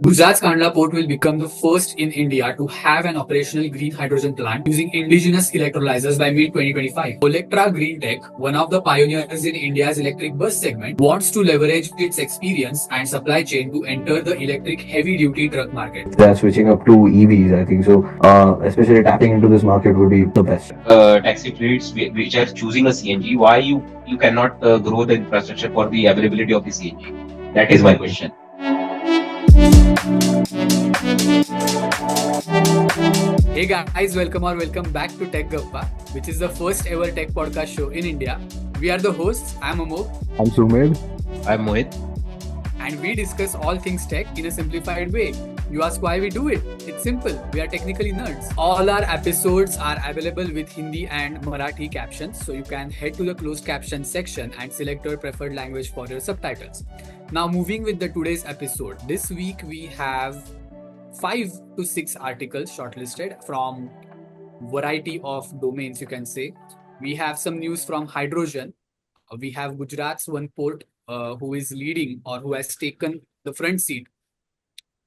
Gujarat's Kandla Port will become the first in India to have an operational green hydrogen plant using indigenous electrolyzers by mid 2025. Olectra Greentech, one of the pioneers in India's electric bus segment, wants to leverage its experience and supply chain to enter the electric heavy duty truck market. They are switching up to EVs, I think so. Especially tapping into this market would be the best. Taxi fleets which are choosing a CNG, why you cannot grow the infrastructure for the availability of the CNG? That is my question. Hey guys, welcome back to Tech Gappa, which is the first ever tech podcast show in India. We are the hosts. I'm Amok, I'm Sumedh. I'm Mohit. and we discuss all things tech in a simplified way. You ask why we do it? It's simple. We are technically nerds. All our episodes are available with Hindi and Marathi captions, so you can head to the closed caption section and select your preferred language for your subtitles. Now, moving with the today's episode. This week we have 5 to 6 articles shortlisted from variety of domains, you can say. We have some news from hydrogen. We have Gujarat's one port who is leading or who has taken the front seat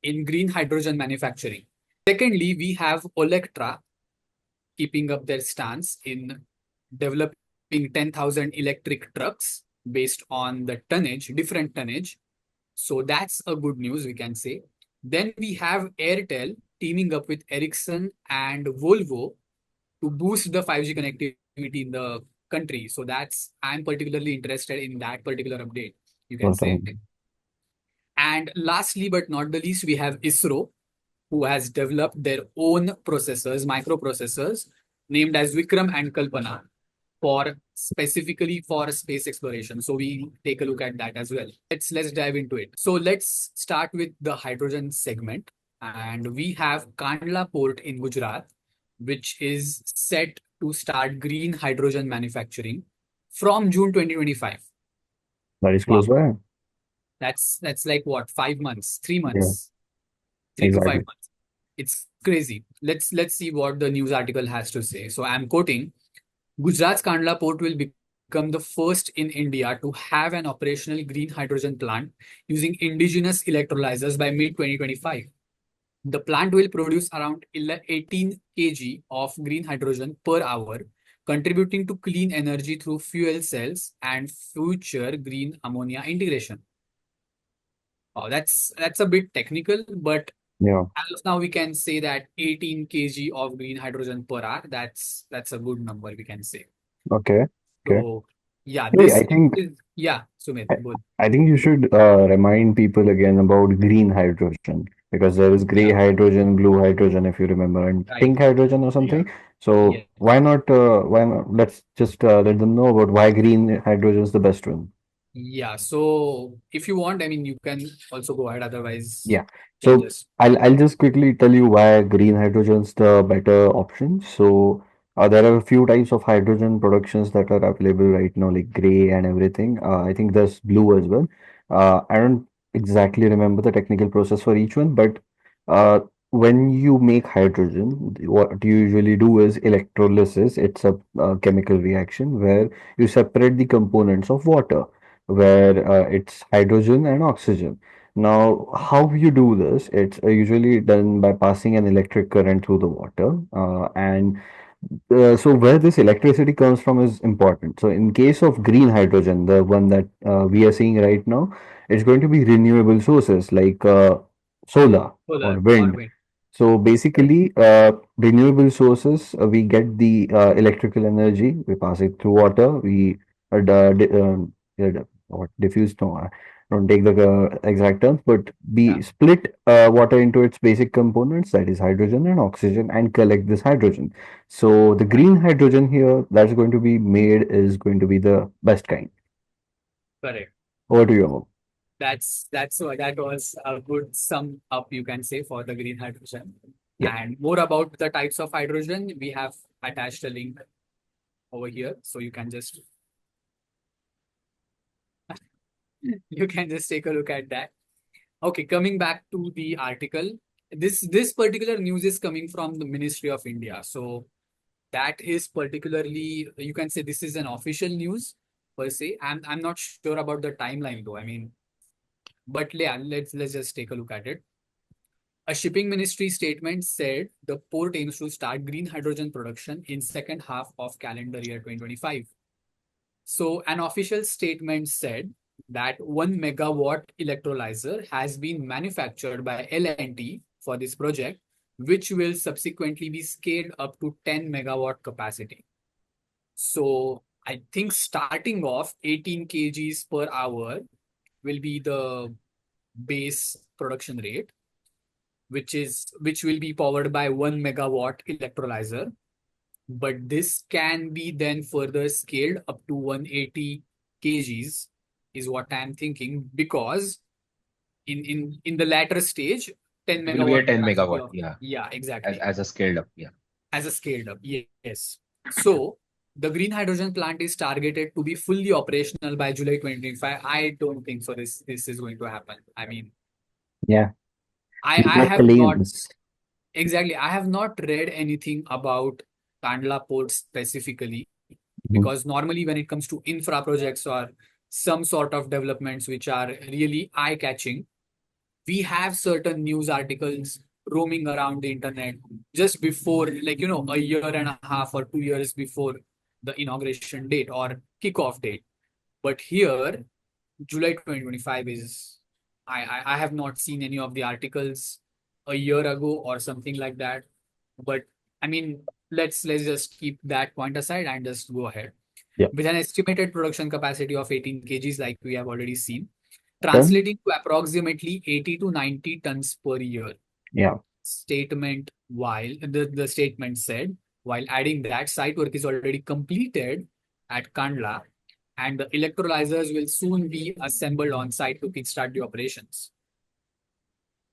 in green hydrogen manufacturing. Secondly, we have Olectra keeping up their stance in developing 10,000 electric trucks based on the tonnage, different tonnage. So that's a good news, we can say. Then we have Airtel teaming up with Ericsson and Volvo to boost the 5G connectivity in the country. So that's, I'm particularly interested in that particular update, you can say. And lastly, but not the least, we have ISRO, who has developed their own processors, microprocessors, named as Vikram and Kalpana, for specifically for space exploration. So we take a look at that as well. Let's dive into it. So let's start with the hydrogen segment. And we have Kandla Port in Gujarat, which is set to start green hydrogen manufacturing from June 2025. That is Wow. close by. That's like what, 5 months, 3 months, Yeah, 3 to 5 exactly. months. It's crazy. Let's see what the news article has to say. So I'm quoting: Gujarat's Kandla Port will become the first in India to have an operational green hydrogen plant using indigenous electrolyzers by mid 2025. The plant will produce around 18 kg of green hydrogen per hour, contributing to clean energy through fuel cells and future green ammonia integration. Oh, that's a bit technical, but Yeah. as of now we can say that 18 kg of green hydrogen per hour, that's a good number, we can say. Okay. Okay. So yeah, Hey, this is, yeah, Sumit, I, good. I think you should remind people again about green hydrogen because there is gray Yeah, hydrogen, blue hydrogen, if you remember, and right. pink hydrogen or something. So Yes. why not? Why not? Let's just let them know about why green hydrogen is the best one. Yeah. So if you want, I mean, you can also go ahead. Otherwise, Yeah. you can So just. I'll just quickly tell you why green hydrogen is the better option. So there are a few types of hydrogen productions that are available right now, like gray and everything. I think there's blue as well. I don't exactly remember the technical process for each one, but uh, when you make hydrogen, what you usually do is electrolysis. It's a chemical reaction where you separate the components of water, where it's hydrogen and oxygen. Now, how you do this? It's usually done by passing an electric current through the water. So where this electricity comes from is important. So in case of green hydrogen, the one that we are seeing right now, it's going to be renewable sources like solar or Solar or wind. wind. So Right. basically, renewable sources, we get the electrical energy, we pass it through water, we what diffuse, no, I don't take the exact terms, but Yeah. we split water into its basic components, that is hydrogen and oxygen, and collect this hydrogen. So the Right. green hydrogen here that's going to be made is going to be the best kind. Correct. Over to you, Amol. That's what that was a good sum up, you can say, for the green hydrogen. Yeah. And more about the types of hydrogen, we have attached a link over here, so you can just take a look at that. Okay, coming back to the article, this particular news is coming from the Ministry of India. So that is particularly, you can say this is an official news per se. I'm not sure about the timeline though. I mean, but yeah, let's just take a look at it. A shipping ministry statement said the port aims to start green hydrogen production in second half of calendar year 2025. So an official statement said that 1 megawatt electrolyzer has been manufactured by L&T for this project, which will subsequently be scaled up to 10 megawatt capacity. So I think starting off 18 kgs per hour will be the base production rate, which will be powered by 1 megawatt electrolyzer. But this can be then further scaled up to 180 kgs, is what I'm thinking, because in the latter stage, 10 It will be a megawatt 10 capacity megawatt, of, yeah, yeah, exactly, as a scaled up, yeah. as a scaled up, yes. So the green hydrogen plant is targeted to be fully operational by July 2025. I don't think so. This is going to happen. I mean, Yeah, these I are have not claims. exactly. I have not read anything about Kandla Port specifically, Mhm. because normally when it comes to infra projects or some sort of developments which are really eye-catching, we have certain news articles roaming around the internet just before, like, a year and a half or 2 years before the inauguration date or kickoff date. But here, July 2025 is, I have not seen any of the articles a year ago or something like that. But I mean, let's just keep that point aside and just go ahead. Yeah. With an estimated production capacity of 18 kgs, like we have already seen, Then, translating to approximately 80 to 90 tons per year. yeah. The statement said, while adding that site work is already completed at Kandla, and the electrolyzers will soon be assembled on site to kickstart the operations.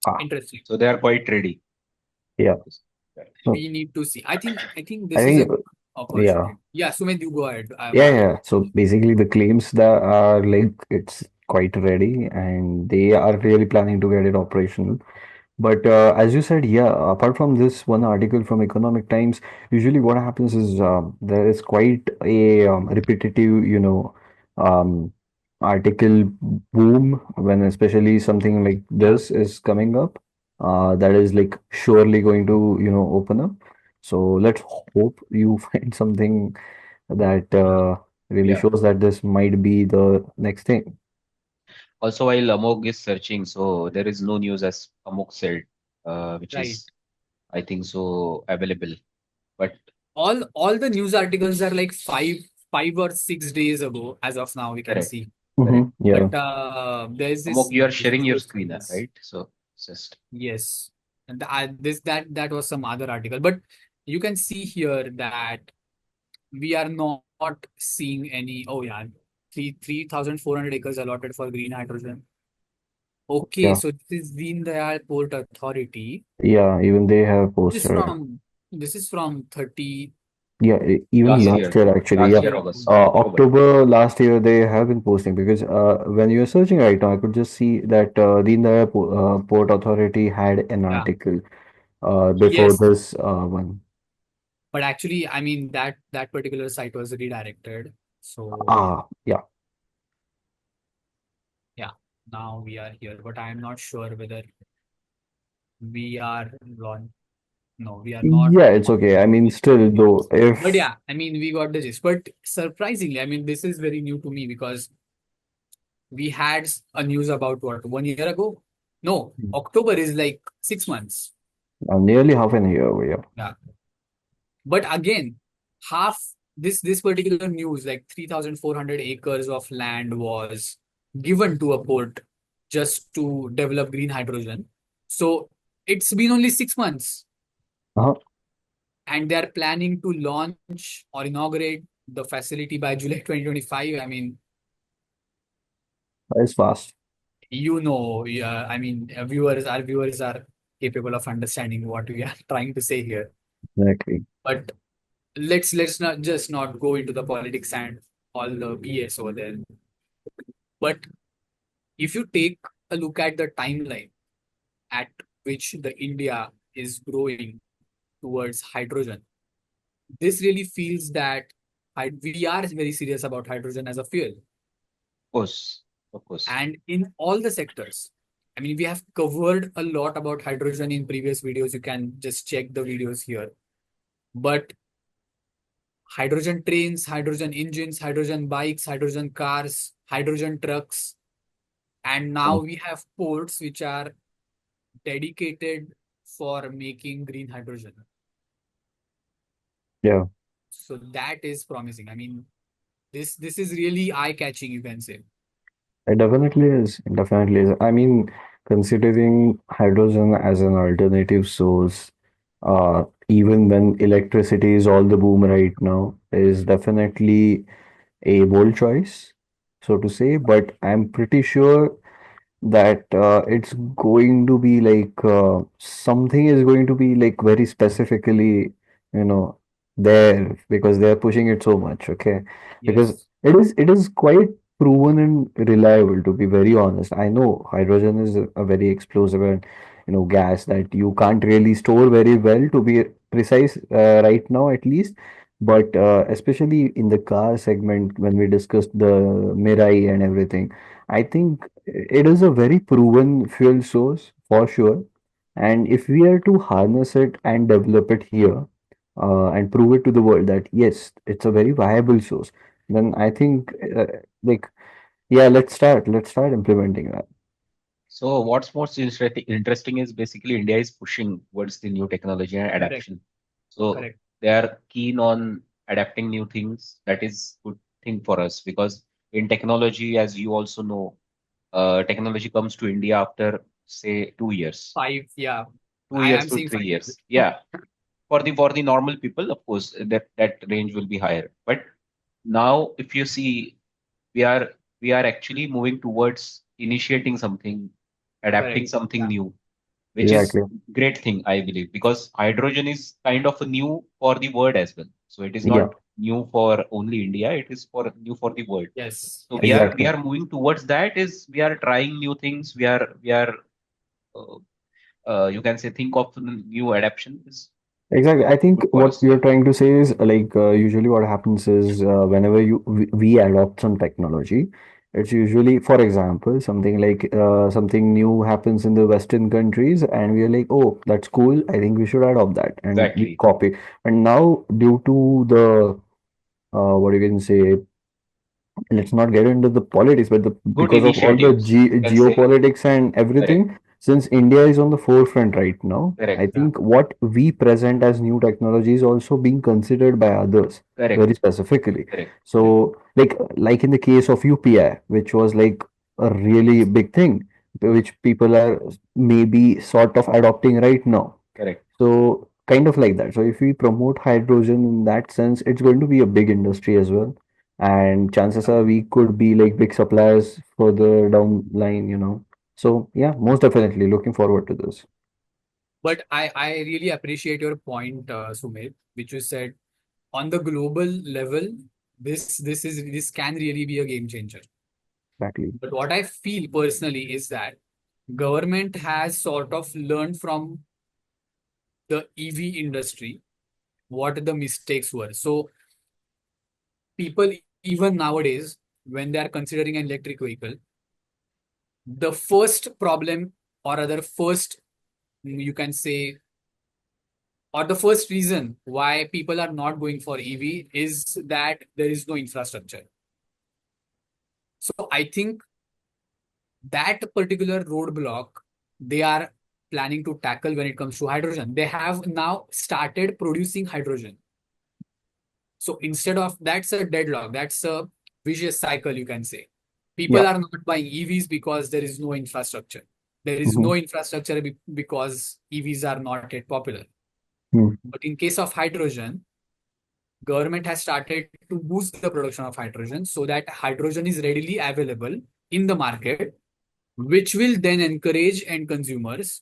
Ah, Interesting. So they are quite ready. yeah. So We need to see. I think I this is a think, good yeah. opportunity. Yeah, Sumit, you go ahead. Yeah, yeah. So basically, the claims that are like it's quite ready and they are really planning to get it operational. But as you said, yeah, apart from this one article from Economic Times, usually what happens is there is quite a repetitive, um, article boom when especially something like Yeah, this is coming up. That is like surely going to, open up. So let's hope you find something that yeah, really Yeah. shows that this might be the next thing. Also, while Amok is searching, so there is no news as Amok said, which right. is, I think so, available. But All the news articles are like 5 or 6 days ago, as of now, we can correct, see. correct. Yeah. But there's Amok, this you are news, sharing your this screen, news. right? So just Yes. And that was some other article. But you can see here that we are not seeing any. Oh yeah, 3,400 acres allotted for green hydrogen. Okay, Yeah. so this is Deen Dayal Port Authority. Yeah. Even they have This is posted it. from this is from 30 Yeah, even last last year, year actually, last yeah. year, year. August, October. October last year they have been posting because when you're searching right now, I could just see that Deen Dayal Port Authority had an Yeah. article before Yes. this one. But actually, I mean that particular site was redirected. So Yeah. yeah, now we are here. But I am not sure whether we are on. No, we are not Yeah, it's on okay. I mean, this still particular. though, But if yeah, I mean we got the gist. But surprisingly, I mean this is very new to me because we had a news about what 1 year ago. No, October is like 6 months. nearly half an year, yeah. Yeah. But again, half this particular news, like 3,400 acres of land was given to a port just to develop green hydrogen. So it's been only 6 months, Uh-huh. and they're planning to launch or inaugurate the facility by July 2025. I mean, It's fast. yeah, I mean, our viewers are capable of understanding what we are trying to say here. Exactly. But let's not go into the politics and all the BS over there. But if you take a look at the timeline at which the India is growing towards hydrogen, this really feels that we are very serious about hydrogen as a fuel, Of course, of course. and in all the sectors. I mean, we have covered a lot about hydrogen in previous videos. You can just check the videos here. But hydrogen trains, hydrogen engines, hydrogen bikes, hydrogen cars, hydrogen trucks, and now Mm. we have ports which are dedicated for making green hydrogen. Yeah, So that is promising. I mean, this is really eye-catching, you can say. it definitely is. It definitely is. I mean, considering hydrogen as an alternative source, even when electricity is all the boom right now, is definitely a bold choice, so to say. But I'm pretty sure that it's going to be like something is going to be like very specifically, you know, there because they're pushing it so much, okay? Because Yes. it is quite proven and reliable, to be very honest. I know hydrogen is a very explosive and gas that you can't really store very well, to be precise, right now at least. But especially in the car segment, when we discussed the Mirai and everything, I think it is a very proven fuel source for sure. And if we are to harness it and develop it here, and prove it to the world that yes, it's a very viable source, then I think, like, yeah, let's start implementing that. So what's most interesting is basically India is pushing towards the new technology and Correct. adaptation. So Correct. they are keen on adapting new things. That is good thing for us because in technology, as you also know, technology comes to India after say 2 years, Five, yeah. two I years am to saying 3 years. 5 years. Yeah, for the normal people, of course, that range will be higher. But now, if you see, we are we are actually moving towards initiating something, adapting Correct. something Yeah. new, which is Exactly. great thing, I believe, because hydrogen is kind of a new for the world as well. So it is Yeah, not new for only India, it is for new for the world. Yes. So we Yes. are we exactly. are moving towards that is we are trying new things. We are uh, you can say think of new adaptations. Exactly. I think Good for what us. you're trying to say is like usually what happens is whenever we adopt some technology, it's usually, for example, something like something new happens in the Western countries, and we are like, oh, that's cool. I think we should adopt that, and we Exactly. copy. And now, due to the what you can say, let's not get into the politics, but Good because of all the initiatives, you can say. geopolitics and Correct. everything, since India is on the forefront right now, I Correct. Yeah. think what we present as new technology is also being considered by others very Correct. specifically. Correct. Correct. So, like in the case of UPI, which was like a really big thing, which people are maybe sort of adopting right now. Correct. So kind of like that. So if we promote hydrogen in that sense, it's going to be a big industry as well. And chances are we could be like big suppliers further down line. So yeah, most definitely looking forward to this. But I really appreciate your point, Sumit, which you said on the global level, this can really be a game changer. Exactly. But what I feel personally is that government has sort of learned from the EV industry what the mistakes were. So people even nowadays, when they are considering an electric vehicle, the first problem or other first you can say or the first reason why people are not going for EV is that there is no infrastructure. So I think that particular roadblock they are planning to tackle when it comes to hydrogen. They have now started producing hydrogen. So instead of that's a deadlock, that's a vicious cycle, you can say. People Yeah. are not buying EVs because there is no infrastructure. There is Hmm. no infrastructure because EVs are not yet popular. Hmm. But in case of hydrogen, government has started to boost the production of hydrogen so that hydrogen is readily available in the market, which will then encourage end consumers.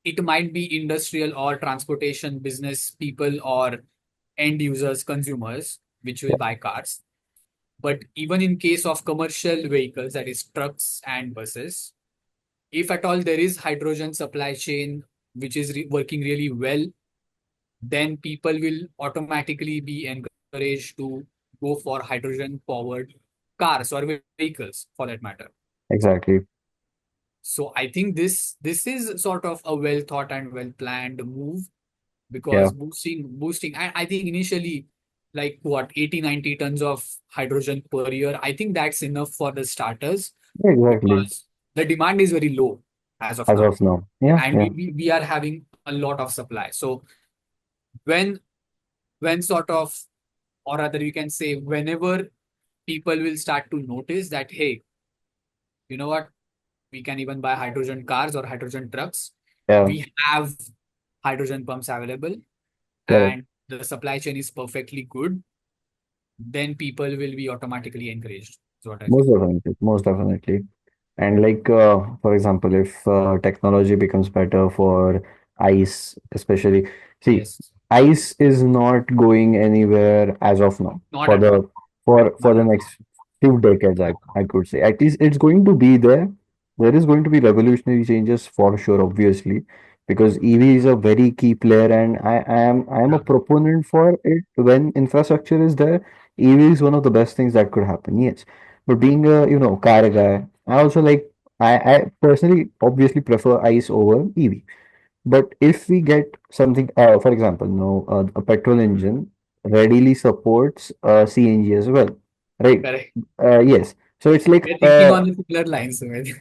It might be industrial or transportation business people or end users, consumers, which will Yeah. buy cars. But even in case of commercial vehicles, that is trucks and buses, if at all there is hydrogen supply chain which is working really well, then people will automatically be encouraged to go for hydrogen powered cars or vehicles for that matter. Exactly. So I think this is sort of a well thought and well planned move, Yeah, because boosting, and I think initially, like what, 80-90 tons of hydrogen per year, I think that's enough for the starters, exactly. because the demand is very low as of As now, of now. Yeah, and yeah, we are having a lot of supply. So when sort of, or rather you can say, whenever people will start to notice that, hey, you know what, we can even buy hydrogen cars or hydrogen trucks, yeah, we have hydrogen pumps available, correct. and the supply chain is perfectly good, then people will be automatically encouraged. That's what I Most feel. definitely, most definitely. And like, for example, if technology becomes better for ICE, especially, see, Yes. ICE is not going anywhere as of now Not for at all. the for Not the at all. next few decades, I could say. At least it's going to be there. There is going to be revolutionary changes for sure, obviously, because EV is a very key player, and I am a Yeah. proponent for it. When infrastructure is there, EV is one of the best things that could happen. Yes. But being a, car guy, I also like, I personally obviously prefer ICE over EV. But if we get something, for example, a petrol engine readily supports CNG as well, right? Correct. Yes. So it's like, We are thinking on the similar lines, Sumit.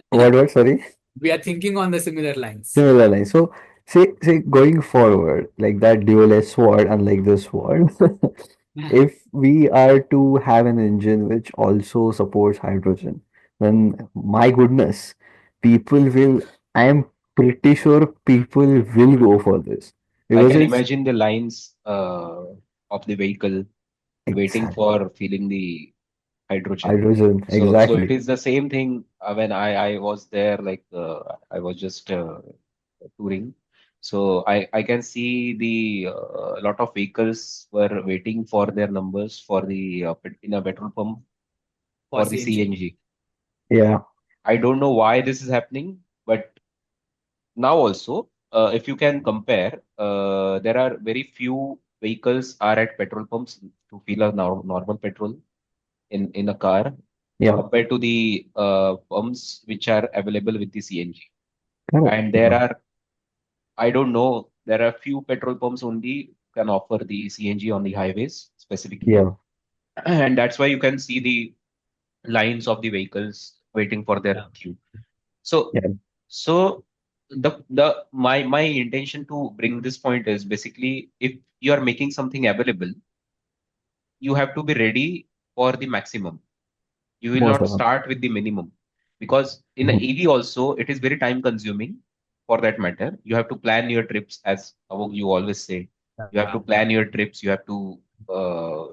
what, sorry? We are thinking on the similar lines. Similar line. So say going forward, like that dual-edged sword, unlike this sword, if we are to have an engine which also supports hydrogen, then my goodness, people will, I am pretty sure people will go for this I because can it's imagine the lines of the vehicle waiting exact for filling the hydrogen. hydrogen. So it Exactly. is the same thing when I was there, like I was just touring. So I can see the lot of vehicles were waiting for their numbers for the in a petrol pump For for the CNG. CNG. Yeah. I don't know why this is happening, but now also, if you can compare, there are very few vehicles are at petrol pumps to fill a normal petrol in a car Yeah. compared to the pumps which are available with the CNG. Correct. And there Yeah. are, I don't know, there are few petrol pumps only can offer the CNG on the highways specifically. Yeah. And that's why you can see the lines of the vehicles waiting for their Yeah. queue. So, Yeah. so the my intention to bring this point is basically if you are making something available, you have to be ready for the maximum. You will Most not of them. start with the minimum because in the Mhm. EV also it is very time consuming for that matter. You have to plan your trips as you always say. You have Yeah. to plan your trips. Uh,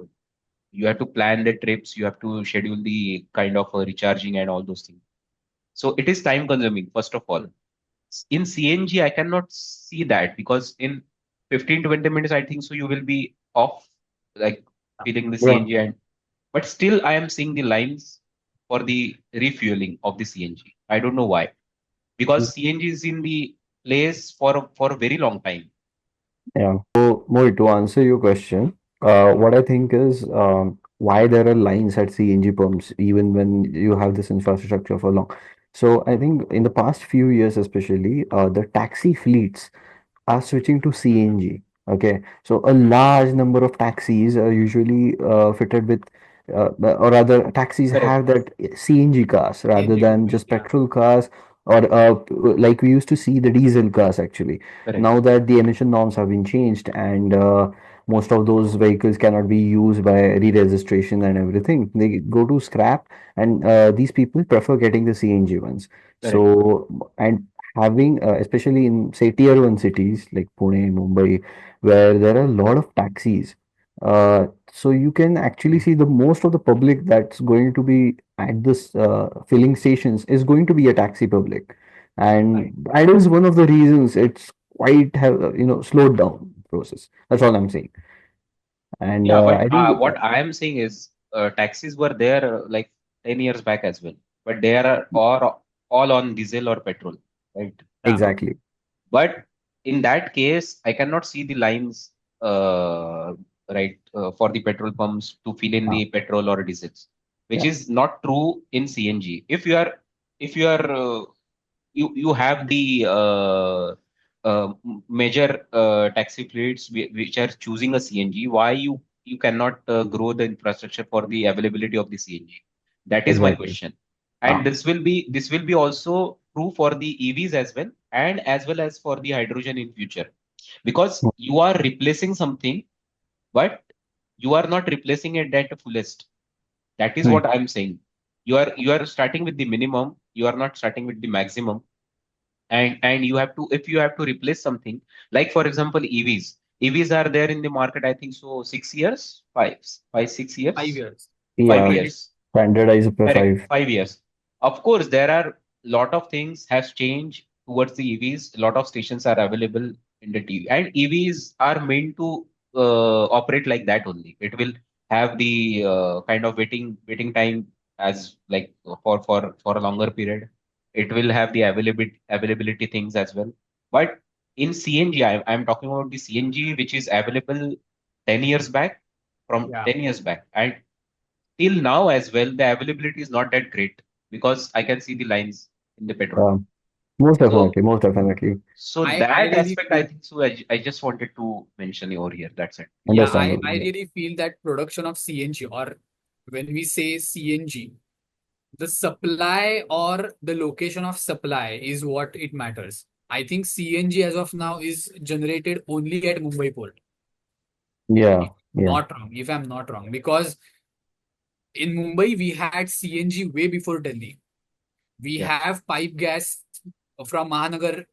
you have to plan the trips. You have to schedule the kind of recharging and all those things. So it is time consuming first of all. In CNG, I cannot see that because in 15 to 20 minutes, I think so you will be off, like filling the Yeah. CNG and but still I am seeing the lines for the refueling of the CNG. I don't know why. Because CNG is in the place for a very long time. Yeah. So, Mohit, to answer your question, what I think is why there are lines at CNG pumps even when you have this infrastructure for long. So, I think in the past few years, especially, the taxi fleets are switching to CNG. Okay, so a large number of taxis are usually fitted with, or rather, taxis Correct. have that CNG cars rather CNG than equipment. just Yeah. petrol cars, or like we used to see the diesel cars actually. Correct. Now that the emission norms have been changed and most of those vehicles cannot be used by re-registration and everything, they go to scrap, and these people prefer getting the CNG ones. Correct. So, and having, especially in say tier one cities like Pune, Mumbai, where there are a lot of taxis. So you can actually see the most of the public that's going to be at this filling stations is going to be a taxi public, and Right. that is one of the reasons it's quite have slowed down process. That's all I'm saying. And Yeah, I but think what I am saying is taxis were there like 10 years back as well, but they are all on diesel or petrol, right? Yeah. exactly, But in that case, I cannot see the lines, right, for the petrol pumps to fill in uh, the petrol or diesels, which yeah, is not true in CNG. If you are you have the major taxi fleets which are choosing a CNG. Why you cannot grow the infrastructure for the availability of the CNG? That is my Exactly. question. Ah, And this will be also true for the EVs as well, and as well as for the hydrogen in future, because you are replacing something, but you are not replacing it at the fullest. That is right. what I'm saying. You are starting with the minimum. You are not starting with the maximum. And you have to, if you have to replace something, like for example EVs are there in the market, I think so 6 years, 6 years, 5 years. five Yeah, 20. years standardized per Correct, 5. 5 years. Of course, there are lot of things has changed towards the EVs. A lot of stations are available in the TV, and EVs are meant to operate like that only. It will have the kind of waiting time as like for a longer period. It will have the availability things as well. But in CNG, I'm talking about the CNG which is available 10 years back, from Yeah. 10 years back, and till now as well, the availability is not that great because I can see the lines in the petrol. Um, Most So, definitely, most definitely. so I that really aspect, I feel, think so. I just wanted to mention over here. That's it. yeah, Understandable. I Yeah. really feel that production of CNG, or when we say CNG, the supply or the location of supply is what it matters. I think CNG as of now is generated only at Mumbai port. Yeah. If Yeah. not wrong, if I'm not wrong, because in Mumbai we had CNG way before Delhi. We Yeah, have pipe gas from Mahanagar,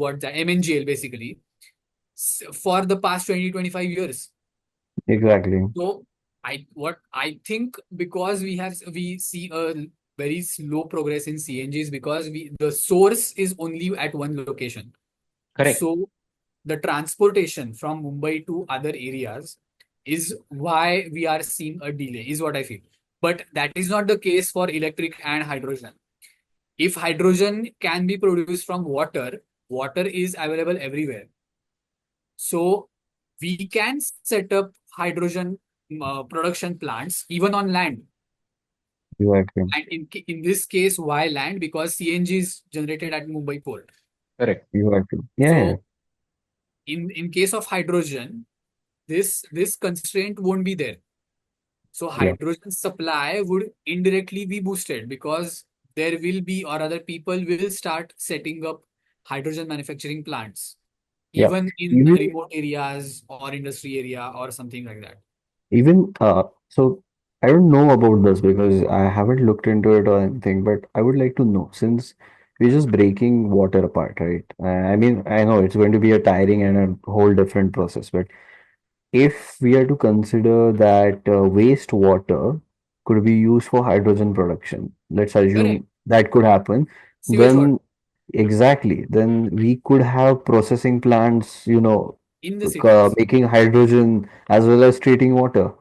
what the MNGL basically, for the past 20-25 years. Exactly. So what I think, because we see a very slow progress in CNGs, because the source is only at one location. correct, So the transportation from Mumbai to other areas is why we are seeing a delay, is what I feel. But that is not the case for electric and hydrogen. If hydrogen can be produced from water, water is available everywhere. So we can set up hydrogen production plants even on land. Exactly. And in this case, why land? Because CNG is generated at Mumbai port. correct, Exactly. Yeah. Yeah. So in case of hydrogen, this constraint won't be there. So Yeah. hydrogen supply would indirectly be boosted, because there will be, or other people will start setting up hydrogen manufacturing plants, Yeah. even in Even remote areas or industry area or something like that. even so I don't know about this because I haven't looked into it or anything, but I would like to know, since we're just breaking water apart, right? I mean, I know it's going to be a tiring and a whole different process, but if we are to consider that wastewater could be used for hydrogen production, let's Correct. assume that could happen, Sewage water then exactly, then we could have processing plants, in the cities. making hydrogen as well as treating water.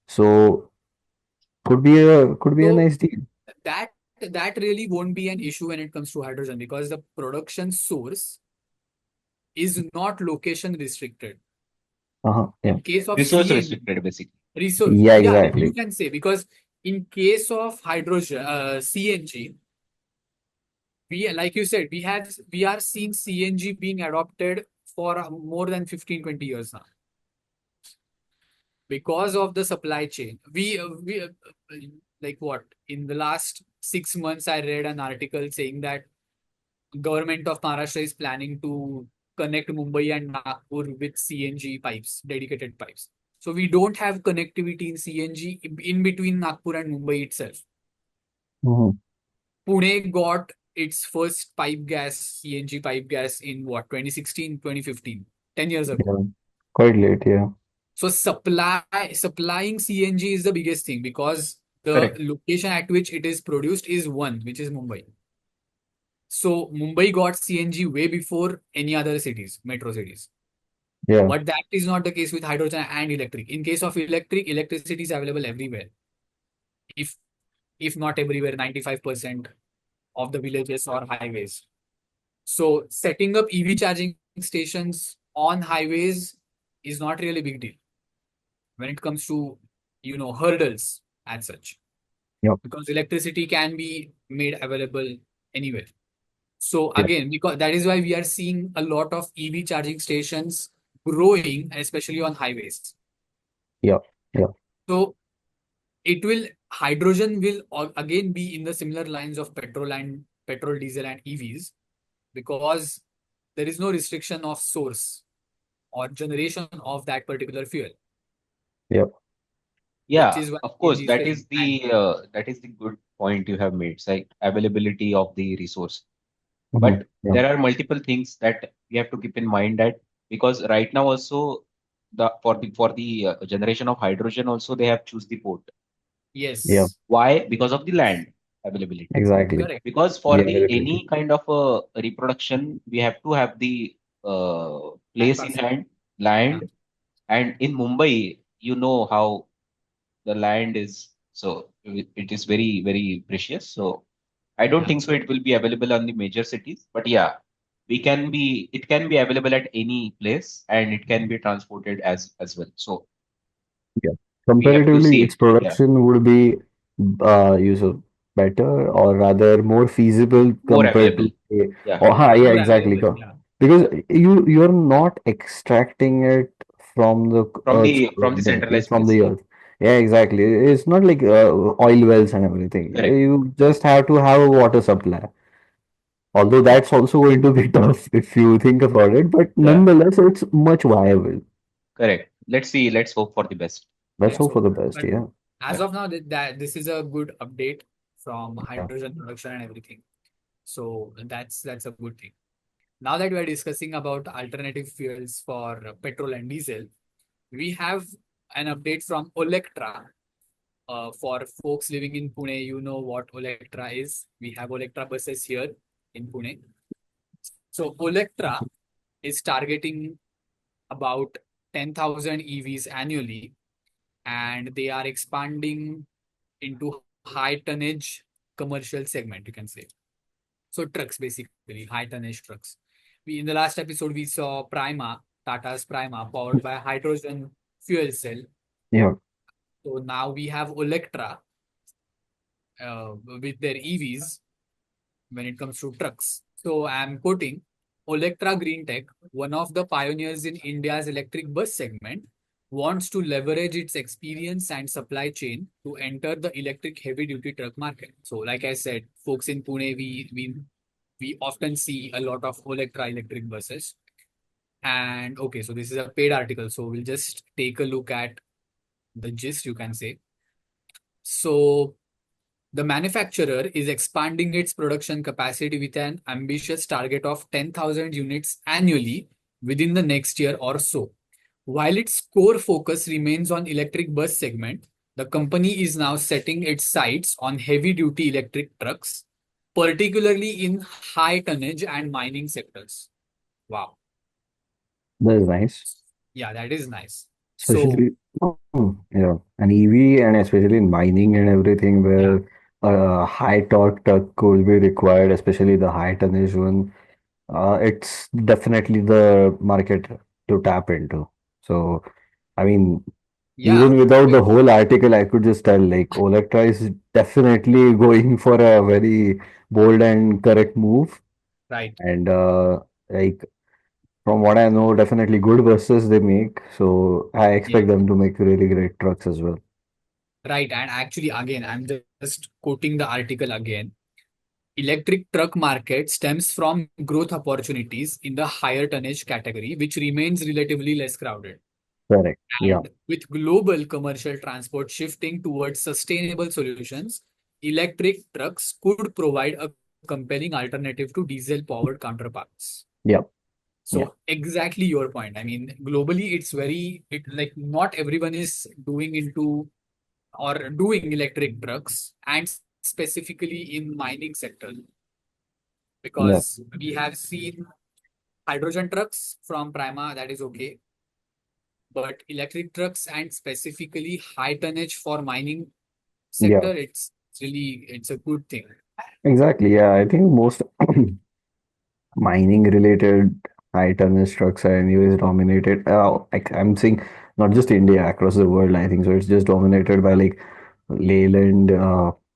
So could be a So nice deal. that really won't be an issue when it comes to hydrogen, because the production source is not location restricted. Uh-huh. Yeah. In case of resource CNG, restricted basically. resource, Yeah, yeah, you exactly. can say, because in case of hydrogen, CNG, like you said, we are seeing CNG being adopted for more than 15-20 years now, because of the supply chain. Like what, in the last 6 months I read an article saying that government of Maharashtra is planning to connect Mumbai and Nagpur with CNG pipes, dedicated pipes. So we don't have connectivity in CNG in between Nagpur and Mumbai itself. Mhm. Pune got its first pipe gas, CNG pipe gas, in what, 2016, 2015, 10 years ago. Yeah. Quite late, yeah. So supplying CNG is the biggest thing, because the Correct. location at which it is produced is one, which is Mumbai. So Mumbai got CNG way before any other cities, metro cities. Yeah. But that is not the case with hydrogen and electric. In case of electric, electricity is available everywhere. If if not everywhere, 95% of the villages or highways. So setting up EV charging stations on highways is not really a big deal when it comes to, hurdles as such, Yep. because electricity can be made available anywhere. So Yeah. again, because that is why we are seeing a lot of EV charging stations growing, especially on highways. Yeah. Yeah. So it will hydrogen will again be in the similar lines of petrol, diesel, and EVs, because there is no restriction of source or generation of that particular fuel, Yeah. which Yeah, is why of course, CNG is very demand. that is the good point you have made, like availability of the resource. Mhm. But Yeah. there are multiple things that we have to keep in mind, that because right now also the generation of hydrogen also they have choose the port. Yeah. Yes, Why? Because of the land availability. Exactly. correct. Because for The the availability. any kind of a reproduction, we have to have the Land place in parcel. hand, Yeah, land, and in Mumbai, you know how the land is. So it is very, very precious. So I don't yeah. think so it will be available on the major cities, but yeah, it can be available at any place and it can be transported as well. So Yeah. we have to Comparatively, see its it. Yeah, production would be user better or rather more feasible more compared available. to Yeah, or yeah, More exactly. available. Yeah, Because you're not extracting it from the earth's core, from the like centralized from place. the earth. Yeah, exactly. It's not like oil wells and everything. Correct. You just have to have a water supply. Although that's also going to be tough if you think about it, but Yeah, nonetheless, it's much viable. correct. Let's see. Let's hope for the best. Let's let's hope for hope. the best. But Yeah. as Yeah. of now, that this is a good update from Yeah. hydrogen production and everything. So that's a good thing. Now that we are discussing about alternative fuels for petrol and diesel, we have an update from Olectra. For folks living in Pune, you know what Olectra is. We have Olectra buses here in Pune. So Olectra is targeting about 10,000 EVs annually, and they are expanding into high tonnage commercial segment, you can say. So trucks, basically, high tonnage trucks. We in the last episode we saw Prima, Tata's Prima, powered by hydrogen fuel cell. Yeah. So now we have Olectra with their EVs when it comes to trucks. So I'm quoting Olectra Greentech, one of the pioneers in India's electric bus segment, wants to leverage its experience and supply chain to enter the electric heavy duty truck market. So, like I said, folks in Pune, we often see a lot of Olectra electric buses. And okay, so this is a paid article. So we'll just take a look at the gist, you can say. So the manufacturer is expanding its production capacity with an ambitious target of 10,000 units annually within the next year or so. While its core focus remains on electric bus segment, the company is now setting its sights on heavy-duty electric trucks, particularly in high tonnage and mining sectors. Wow. That is nice. Yeah, that is nice. So, Especially, yeah, an EV and especially in mining and everything yeah, where a high torque truck will be required, especially the high tonnage one. It's definitely the market to tap into. So, I mean, yeah, even without the whole article, I could just tell like Olectra is definitely going for a very bold and correct move. right. And like from what I know, definitely good buses they make. So I Yeah, expect them to make really great trucks as well. right. And actually, again, I'm just quoting the article again. Electric truck market stems from growth opportunities in the higher tonnage category, which remains relatively less crowded. Correct. Yeah. And with global commercial transport shifting towards sustainable solutions, electric trucks could provide a compelling alternative to diesel powered counterparts. Yeah. Yeah. So exactly your point. I mean, globally, it like not everyone is doing into or doing electric trucks, and specifically in mining sector, Yeah. because we have seen hydrogen trucks from Prima, that is okay, but electric trucks and specifically high tonnage for mining Yeah. sector, it's a good thing. Exactly. Yeah. I think most mining related high tonnage trucks are anyways dominated. Like I'm saying not just India, across the world, I think so. It's just dominated by like Leyland,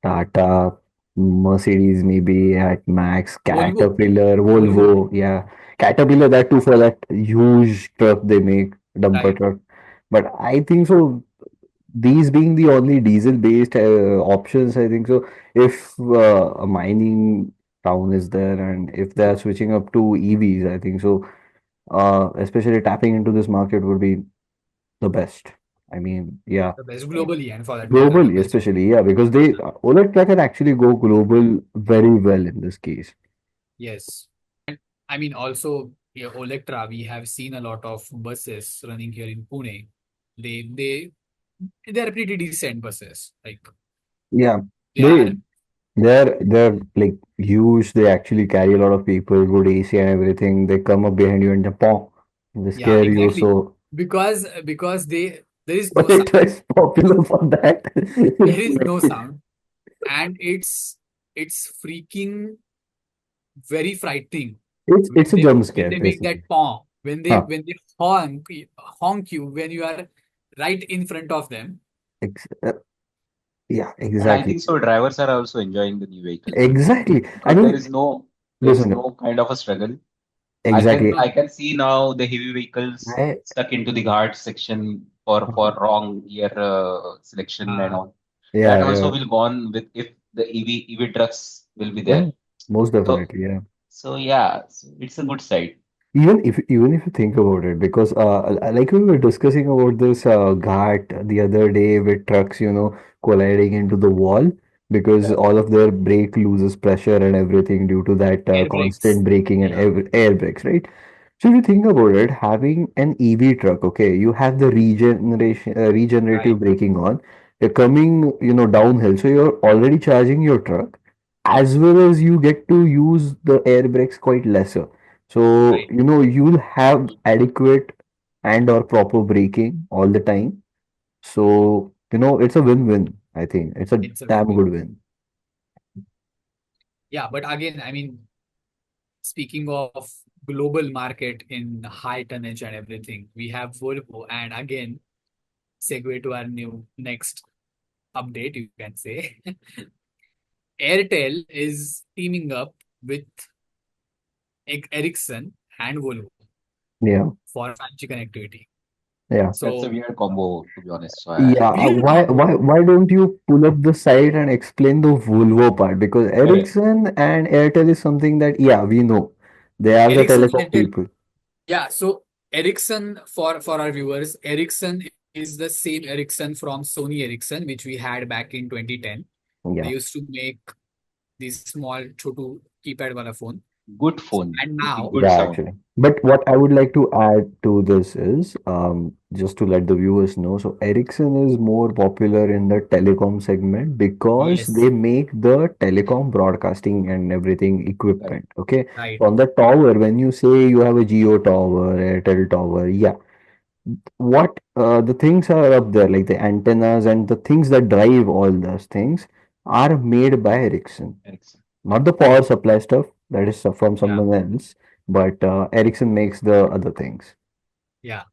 Tata. Mercedes maybe at max, Volvo. Caterpillar, Volvo. Volvo, yeah. Caterpillar, that too, for that huge truck they make, dumper Right. truck. But I think so, these being the only diesel-based options, I think so, if a mining town is there and if they are switching up to EVs, I think so, especially tapping into this market would be the best. I mean, yeah, The best globally, and for that matter, the globally, best. especially, yeah, because they Olectra can actually go global very well in this case. Yes. I mean, also, yeah, Olectra, we have seen a lot of buses running here in Pune. They they they are pretty decent buses. Like Yeah, they are, they they're like huge. They actually carry a lot of people, good AC and everything. They come up behind you and they yeah, scare you. exactly. So Because there is no sound. Olectra is popular for that. There is no sound, and it's freaking very frightening It's a jump when scare they make basically. that pong, Huh. when they honk you when you are right in front of them. Ex yeah, And I exactly. think so drivers are also enjoying the new vehicle Exactly. I because mean, there is listen, no kind of a struggle. exactly. I can see now the heavy vehicles I, stuck into the guard section for wrong gear selection and Uh, all. That yeah, also yeah, will gone with if the EV trucks will be yeah, there. most So definitely. Yeah. yeah, so it's a good side. Even if you think about it, because like we were discussing about this ghat the other day with trucks, colliding into the wall because Yeah, all of their brake loses pressure and everything due to that air brakes. constant braking and Yeah, air brakes, right? So if you think about it, having an EV truck, okay, you have the regenerative right. braking on, you're coming, downhill, so you're already charging your truck, as well as you get to use the air brakes quite lesser. So, Right. you'll have adequate and or proper braking all the time. So, it's a win-win, I think. It's a It's a damn win-win. good win. Yeah, but again, I mean, speaking of global market in high tonnage and everything, we have Volvo, and again, segue to our new next update, you can say. Airtel is teaming up with Ericsson and Volvo Yeah. for 5G connectivity. Yeah. that's a So, weird combo to be honest. So Yeah, weird why combo. why why don't you pull up the site and explain the Volvo part? Because correct. Ericsson and Airtel is something that, yeah, we know. They are the Ericsson, telecom Airtel. people. Yeah, so Ericsson, for our viewers, Ericsson is the same Ericsson from Sony Ericsson, which we had back in 2010. They Yeah. used to make these small chotu keypad wala phone. Good phone And with the now, good Yeah, sound. actually. But what I would like to add to this is, just to let the viewers know, so Ericsson is more popular in the telecom segment because yes, they make the telecom broadcasting and everything Correct. equipment. Okay. right, So on the tower, when you say you have a Geo tower, Airtel tower, yeah, what the things are up there, like the antennas and the things that drive all those things, are made by Ericsson. Ericsson. Not the power supply stuff, that is from yeah, someone else, but Ericsson makes the other things. yeah.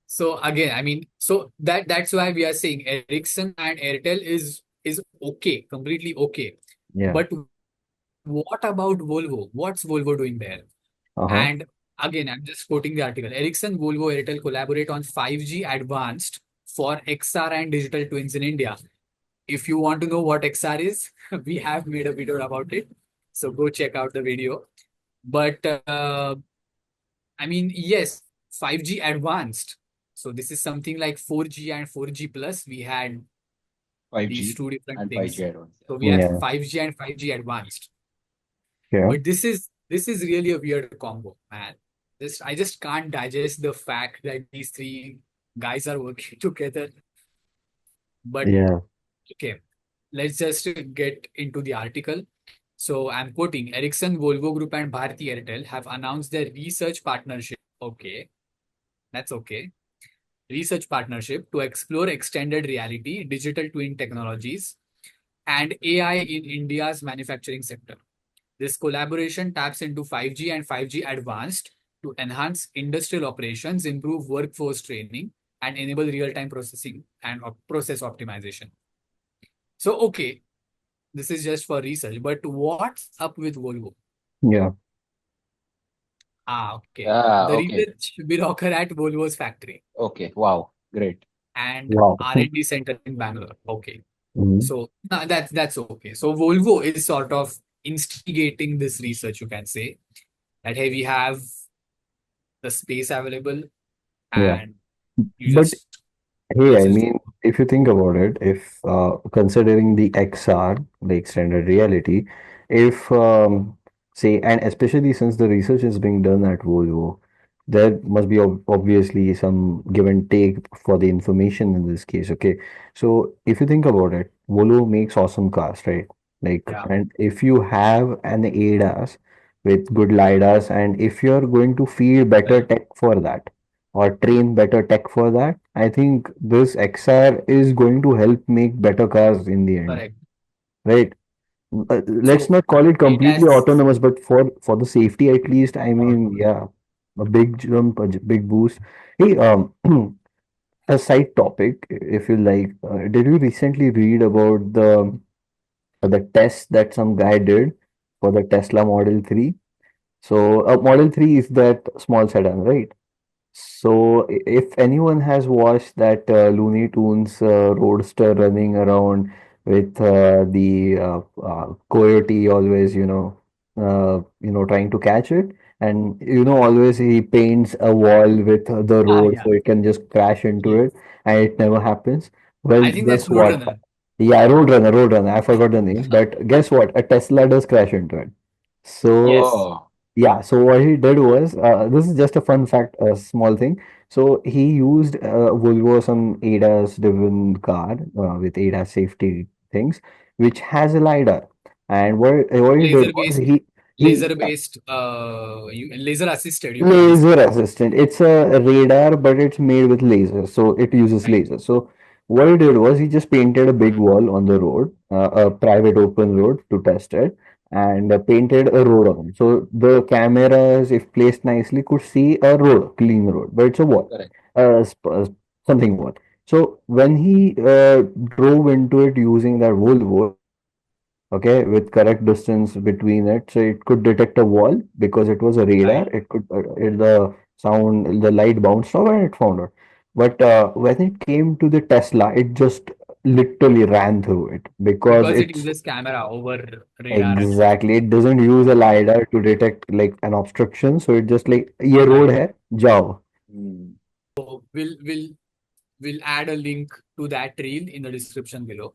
So again, I mean, so that's why we are saying Ericsson and Airtel is okay, completely okay. Yeah. But what about Volvo? What's Volvo doing there? Uh-huh. And again, I'm just quoting the article. Ericsson, Volvo, Airtel collaborate on 5G advanced for XR and digital twins in India. If you want to know what XR is, we have made a video about it. So go check out the video. But I mean, yes, 5G advanced. So this is something like 4G and 4G plus. We had these 5G two different and 5G things. add-ons. So we have Yeah. 5G and 5G advanced. Yeah. But this is really a weird combo, man. I just can't digest the fact that these three guys are working together. But Yeah. okay, let's just get into the article. So I'm quoting Ericsson, Volvo Group, and Bharti Airtel have announced their research partnership. Okay, that's okay. Research partnership to explore extended reality, digital twin technologies, and AI in India's manufacturing sector. This collaboration taps into 5G and 5G advanced to enhance industrial operations, improve workforce training, and enable real time processing and process optimization. So, okay, this is just for research. But what's up with Volvo? Yeah. Okay. Ah, The okay. research will occur at Volvo's factory Okay. Wow. Great. and Wow. R&D center in Bangalore. Okay. Mhm. So that's okay. So Volvo is sort of instigating this research, you can say, that hey, we have the space available Yeah. and you But just hey, I let's just mean, if you think about it, if considering the XR, the extended reality, if say, and especially since the research is being done at Volvo, there must be obviously some give and take for the information in this case. Okay, so if you think about it, Volvo makes awesome cars, right? Like, yeah, and if you have an ADAS with good LiDARs, and if you're going to feed better correct, tech for that or train better tech for that, I think this XR is going to help make better cars in the end, correct. right? Let's So not call it it completely has autonomous, but for the safety at least, I mean, autonomous. yeah, a big jump, big boost. Hey, a side topic, if you like, did you recently read about the test that some guy did for the Tesla Model 3? So, Model 3 is that small sedan, right? So, if anyone has watched that Looney Tunes roadster running around with the coyote always, trying to catch it, and always he paints a wall with the Ah, road yeah, so it can just crash into yes. it, and it never happens. Well, I think that's guess what? Roadrunner. Yeah, Roadrunner, Roadrunner. I forgot the name, but guess what? A Tesla does crash into it. So. Yes. Oh, Yeah, so what he did was, this is just a fun fact, a small thing. So he used Volvo some ADAS driven car with ADAS safety things, which has a LiDAR. And what he did Laser was based, he laser assisted, you can say. laser assistant. It's a radar, but it's made with laser, so it uses Right. laser. So what he did was he just painted a big wall on the road, a private open road to test it, and painted a road on it. So the cameras, if placed nicely, could see a road, clean road, but it's a wall, correct. something wall. So when he drove into it using that Volvo, it could detect, okay, with correct distance between it. So it could detect a wall because it was a radar. Right. It could, the sound, the light bounced off and it found it. But when it came to the Tesla, it just literally ran through it because Because it it's uses camera over radar and stuff. exactly, it doesn't use a LiDAR to detect like an obstruction. So it just like, ये road Right. है, जाओ. Hmm. So we'll add a link to that reel in the description below.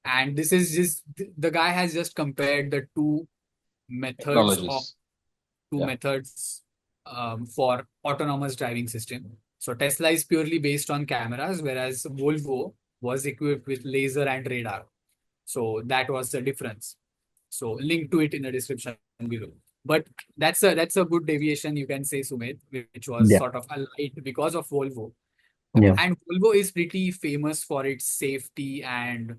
And this is just the guy has just compared the methods of Technologies. two Yeah. methods for autonomous driving system. So Tesla is purely based on cameras, whereas Volvo was equipped with laser and radar. So that was the difference. So link to it in the description below. But that's a good deviation, you can say, Sumit, which was Yeah, sort of a light because of Volvo. yeah. And Volvo is pretty famous for its safety and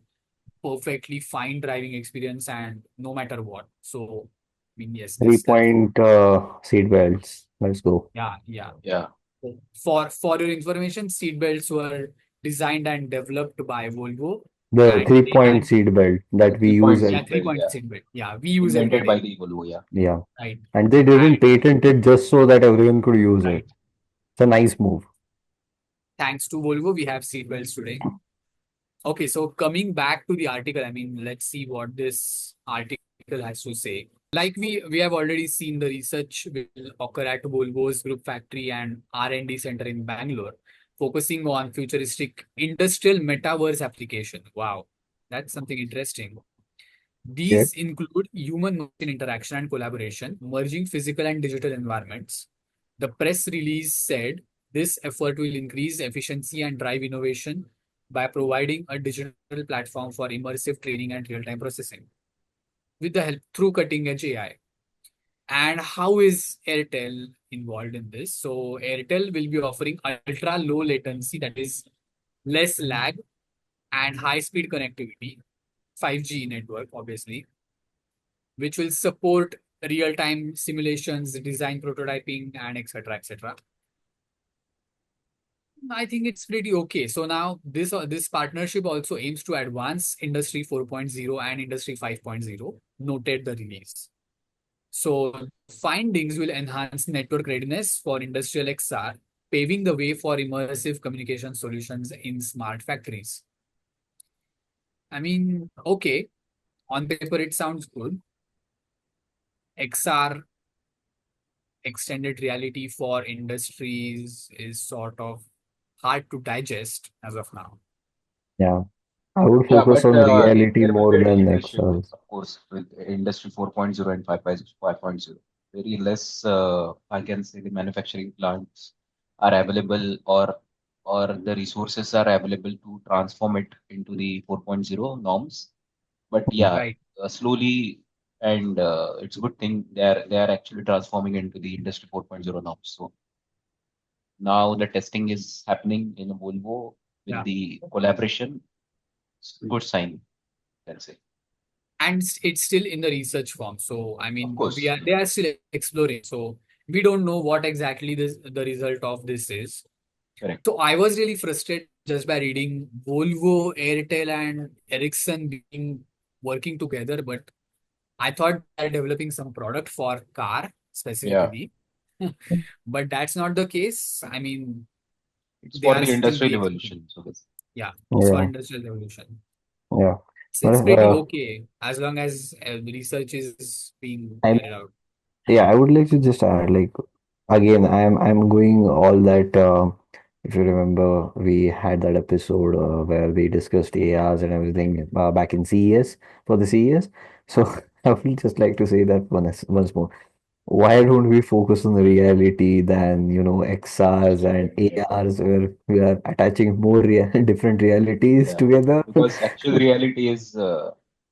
perfectly fine driving experience and no matter what. So, I mean, yes, Three this that's point seat belts. Let's go. yeah, yeah. Yeah. For your information, seat belts were designed and developed by Volvo, The and they 3 point had seat belt The that we use. 3-point yeah seat three belt. point Yeah. seat belt. Yeah, we use every Invented by day, the Volvo. Yeah. Yeah. right? And they didn't And patent it just so that everyone could use it. right, It's a nice move. thanks to Volvo, we have seat belts today. Okay, so coming back to the article, I mean, let's see what this article has to say. Like we have already seen, the research will occur at Volvo's group factory and R&D center in Bangalore, focusing on futuristic industrial metaverse application. Wow, that's something interesting. Yeah. These include human-machine interaction and collaboration, merging physical and digital environments. The press release said this effort will increase efficiency and drive innovation by providing a digital platform for immersive training and real-time processing with the help through cutting-edge AI. And how is Airtel involved in this? So Airtel will be offering ultra low latency, that is less lag and high speed connectivity, 5G network, obviously, which will support real-time simulations, design prototyping, and etc. etc. I think it's pretty okay. So now this partnership also aims to advance Industry 4.0 and Industry 5.0, noted the release. So findings will enhance network readiness for industrial XR, paving the way for immersive communication solutions in smart factories. I mean, okay, on paper it sounds good. XR, extended reality for industries, is sort of hard to digest as of now. Yeah, I would Yeah, focus but on reality there will more be than integration, XR. of course, with Industry 4.0 and 5.0. Very less, I can say, the manufacturing plants are available, or the resources are available to transform it into the 4.0 norms. But yeah, Right. slowly, and it's a good thing they are actually transforming into the Industry 4.0 norms. So now the testing is happening in Volvo with Yeah. the collaboration. It's a good sign, let's say. And it's still in the research form. So I Of mean, course, they are still exploring. So we don't know what exactly the result of this is. correct. So I was really frustrated just by reading Volvo, Airtel, and Ericsson being working together, but I thought they're developing some product for car Yeah, specifically. But that's not the case. I mean, it's they for are the still industrial the exploring. evolution. So that's Yeah, it's for Yeah, industrial revolution. yeah. It's But pretty okay as long as the research is being I carried mean, out. yeah, I would like to just add, like, again, I'm going all that. If you remember, we had that episode where we discussed ARs and everything back in CES for the CES. So I would just like to say that once more. Why don't we focus on the reality than, XRs and ARs, where we are attaching more different realities yeah, together? because actual reality is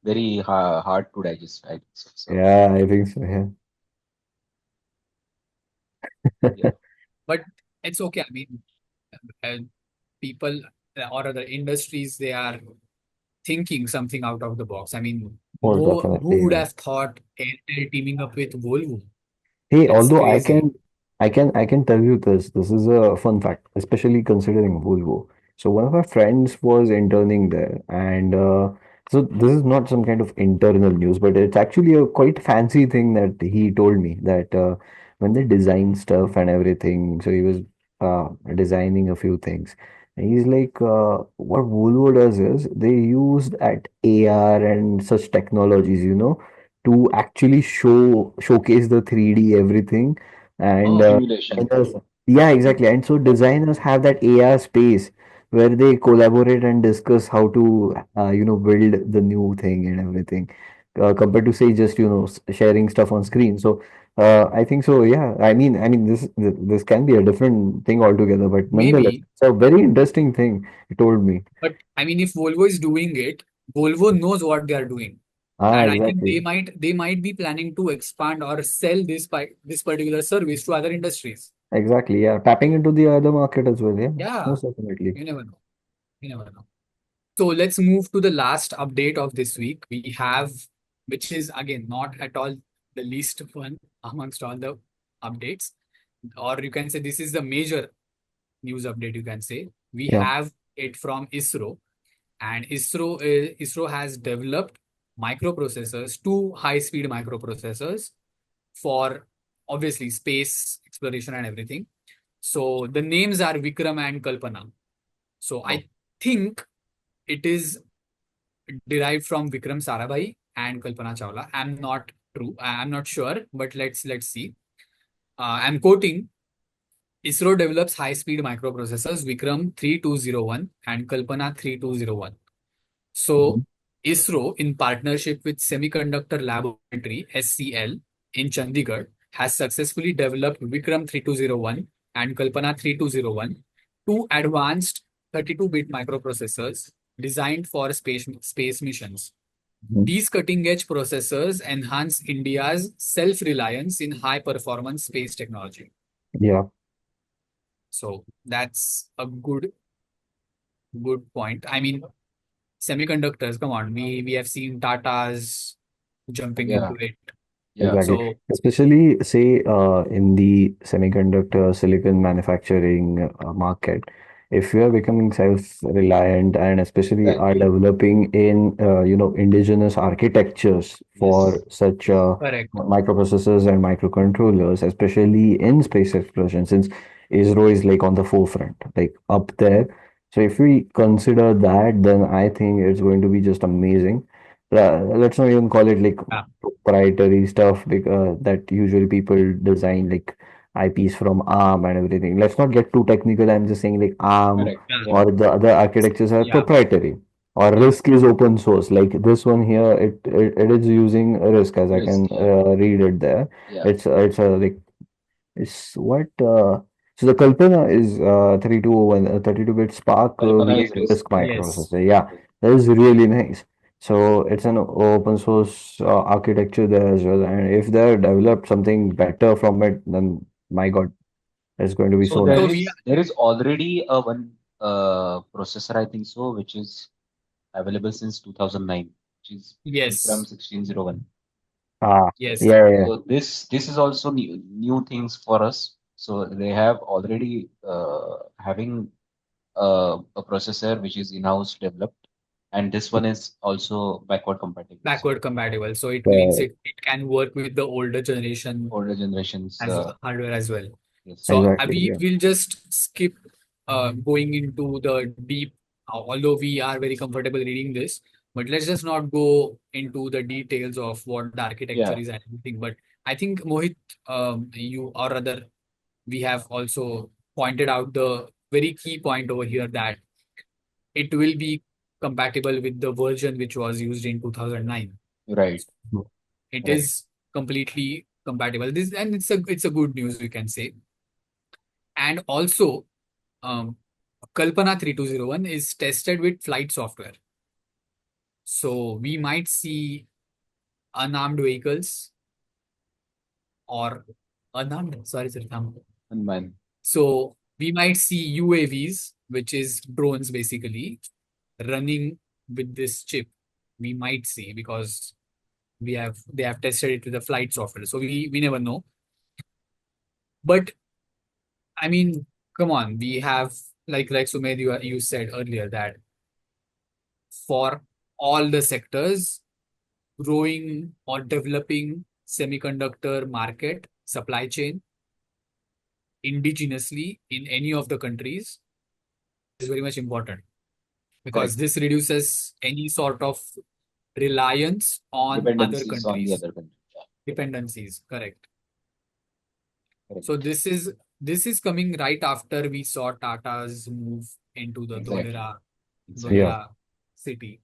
very hard to digest, right? So Yeah, I think so. Yeah. yeah, But it's okay. I mean, uh, people or other industries, they are thinking something out of the box. I mean, Most who definitely. would Yeah. have thought Airtel teaming up with Volvo? Hey, It's although I crazy. can, I can tell you this. This is a fun fact, especially considering Volvo. So one of our friends was interning there, and so this is not some kind of internal news, but it's actually a quite fancy thing that he told me that when they design stuff and everything, so he was designing a few things. And he's like, what Volvo does is they use at AR and such technologies, to actually showcase the 3D everything and Oh, simulation. designers, yeah, exactly. And so designers have that AR space where they collaborate and discuss how to build the new thing and everything, compared to say just sharing stuff on screen. So I think so, yeah. I mean this can be a different thing altogether, but nonetheless maybe. it's a very interesting thing he told me. But I mean, if Volvo is doing it, Volvo knows what they are doing. Ah, And I think exactly. they might be planning to expand or sell this particular service to other industries. Exactly, yeah. Tapping into the other market as well, yeah. Yeah, Most definitely. you never know. You never know. So let's move to the last update of this week. We have, which is again not at all the least one amongst all the updates, or you can say this is the major news update. You can say we Yeah. have it from ISRO, and ISRO has developed microprocessors, two high-speed microprocessors for obviously space exploration and everything. So the names are Vikram and Kalpana. So Oh, I think it is derived from Vikram Sarabhai and Kalpana Chawla. I'm not sure, but let's see. I'm quoting. ISRO develops high-speed microprocessors Vikram 3201 and Kalpana 3201. Mhm. So ISRO, in partnership with Semiconductor Laboratory (SCL) in Chandigarh, has successfully developed Vikram 3201 and Kalpana 3201, two advanced 32-bit microprocessors designed for space missions. Mhm. These cutting-edge processors enhance India's self-reliance in high-performance space technology. Yeah. So that's a good point. I mean, semiconductors, come on, we have seen Tata's jumping yeah, into it. yeah, Exactly. So Especially, say, in the semiconductor silicon manufacturing market. if we are becoming self-reliant and especially are Exactly. developing in indigenous architectures for Yes. such Correct. microprocessors and microcontrollers, especially in space exploration, since ISRO is like on the forefront, like up there. So if we consider that, then I think it's going to be just amazing. Let's not even call it like Yeah. proprietary stuff because that usually people design like IPs from ARM and everything. Let's not get too technical. I'm just saying like ARM Correct. Yeah. Yeah. or the other architectures are Yeah. proprietary or Yeah. risk is open source. Like this one here, it is using risk as I Risk. can Yeah. read it there. Yeah. It's a like it's what so the Kalpana is 3201 32-bit Spark Kalpana is risk. v2 Yeah. Yes. microprocessor. Yeah, that is really nice. So it's an open source architecture there as well. And if they developed something better from it, then my God, it's going to be So so there So nice. we is there is already a one processor, I think so, which is available since 2009, which is Vikram yes. 1601. Ah, Yes. yeah, yeah, So this is also new things for us. So they have already having a processor which is in-house developed, and this one is also backward compatible. So Backward compatible. So it means yeah, it can work with the older generation older generations, as hardware as well. yes, So exactly. we Yeah. will just skip going into the deep, although we are very comfortable reading this, but let's just not go into the details of what the architecture yeah, is and everything. But I think Mohit, you or rather, we have also pointed out the very key point over here that it will be compatible with the version which was used in 2009. right, It right, is completely compatible. This and it's a good news we can say. And also, um, Kalpana 3201 is tested with flight software. So we might see unarmed vehicles or unarmed, sorry, unarmed. and mine, So we might see UAVs, which is drones basically, running with this chip. We might see because they have tested it with the flight software. So we never know. But I mean, come on, we have like Sumed, you said earlier that for all the sectors, growing or developing semiconductor market supply chain indigenously in any of the countries is very much important because correct. this reduces any sort of reliance on other Dependencies on the countries, other country. Yeah, dependencies. Correct. So correct. this is coming right after we saw Tata's move into the Exactly, Dholera Yeah. exactly. Dholera city,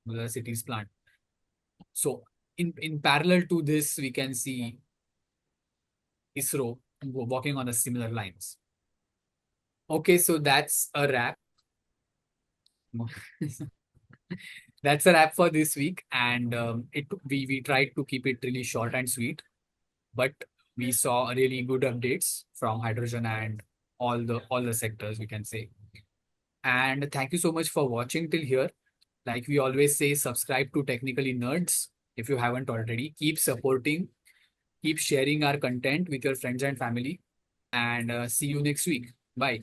Dholera city's plant. So in parallel to this, we can see ISRO walking on a similar lines. Okay, so that's a wrap. That's a wrap for this week, and it we tried to keep it really short and sweet, but we saw really good updates from hydrogen and all the sectors we can say. And thank you so much for watching till here. Like we always say, subscribe to Technically Nerds if you haven't already. Keep supporting, keep sharing our content with your friends and family, and see you next week. Bye.